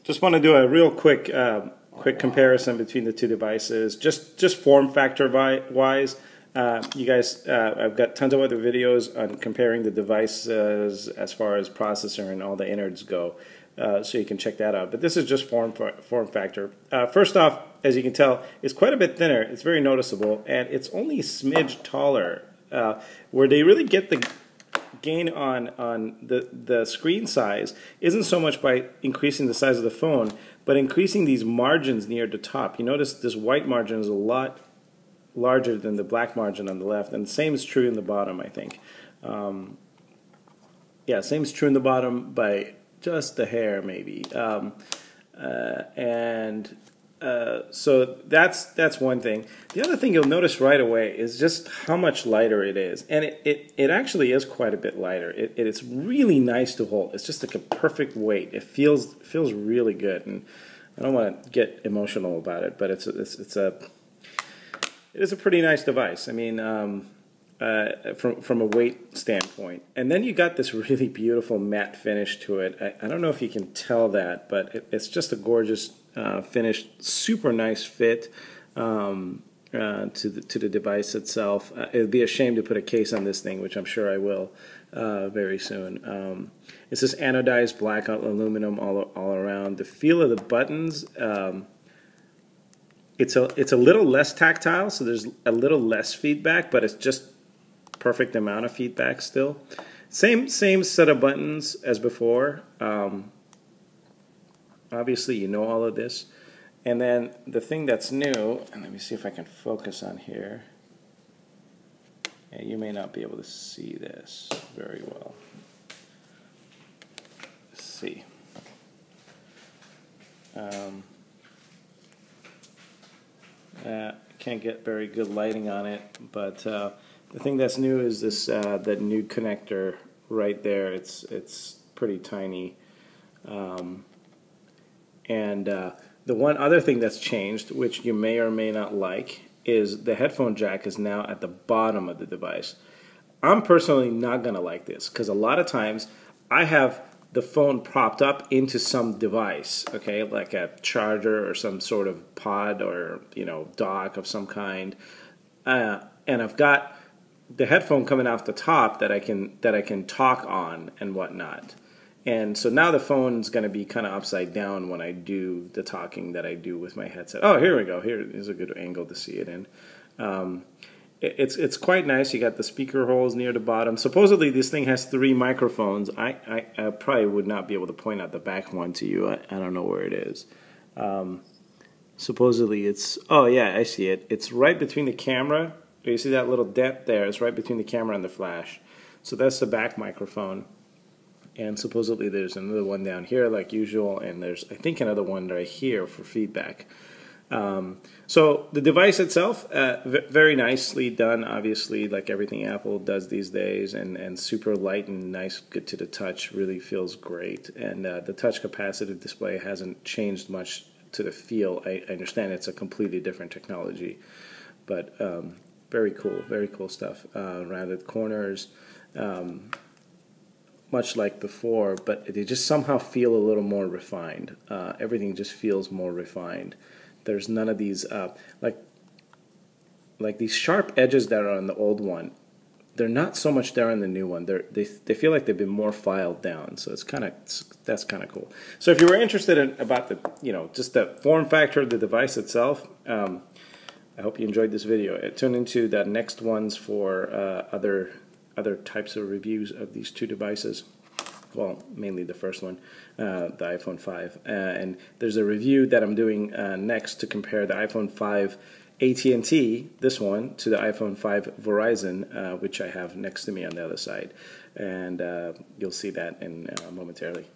Just want to do a real quick comparison between the two devices, just form factor wise. You guys, I've got tons of other videos on comparing the devices as far as processor and all the innards go, so you can check that out. But this is just form factor. First off, as you can tell, it's quite a bit thinner. It's very noticeable, and it's only a smidge taller. Where they really get the gain on the screen size isn't so much by increasing the size of the phone, but increasing these margins near the top. You notice this white margin is a lot larger than the black margin on the left, and the same is true in the bottom, I think. Yeah, same is true in the bottom by just a hair, maybe. So that's one thing. The other thing you'll notice right away is just how much lighter it is, and it actually is quite a bit lighter. It's really nice to hold. It's just like a perfect weight. It feels really good, and I don't want to get emotional about it, but it is a pretty nice device. I mean, from a weight standpoint. And then you got this really beautiful matte finish to it. I don't know if you can tell that, but it's just a gorgeous finish, super nice fit to the device itself. It'd be a shame to put a case on this thing, which I'm sure I will very soon. It's this anodized black aluminum all around. The feel of the buttons. It's a little less tactile, so there's a little less feedback, but it's just perfect amount of feedback still. Same set of buttons as before. Obviously, you know all of this. And then the thing that's new, and let me see if I can focus on here. Yeah, you may not be able to see this very well. Let's see. Can't get very good lighting on it, but the thing that's new is this that new connector right there. It's pretty tiny, and the one other thing that's changed, which you may or may not like, is the headphone jack is now at the bottom of the device. I'm personally not gonna like this because a lot of times I have the phone propped up into some device, okay, like a charger or some sort of pod or dock of some kind, and I've got the headphone coming off the top that I can talk on and whatnot. And so now the phone's going to be kind of upside down when I do the talking that I do with my headset. Oh, here we go. Here is a good angle to see it in. It's quite nice. You got the speaker holes near the bottom. Supposedly this thing has 3 microphones. I probably would not be able to point out the back one to you. I don't know where it is. Supposedly it's, oh yeah, I see it. It's right between the camera. You see that little dent there? It's right between the camera and the flash. So that's the back microphone. And supposedly there's another one down here like usual, and there's I think another one right here for feedback. So the device itself, very nicely done, obviously, like everything Apple does these days, and super light and nice, good to the touch, really feels great. And the touch capacitive display hasn't changed much to the feel. I understand it's a completely different technology, but very cool stuff. Rounded corners, much like before, but they just somehow feel a little more refined. Everything just feels more refined. There's none of these like these sharp edges that are on the old one. They're not so much there on the new one. They feel like they've been more filed down. So that's kind of cool. So if you were interested in about the just the form factor of the device itself, I hope you enjoyed this video. Tune into the next ones for other types of reviews of these two devices. Well, mainly the first one, the iPhone 5. And there's a review that I'm doing next to compare the iPhone 5 AT&T, this one, to the iPhone 5 Verizon, which I have next to me on the other side. And you'll see that in momentarily.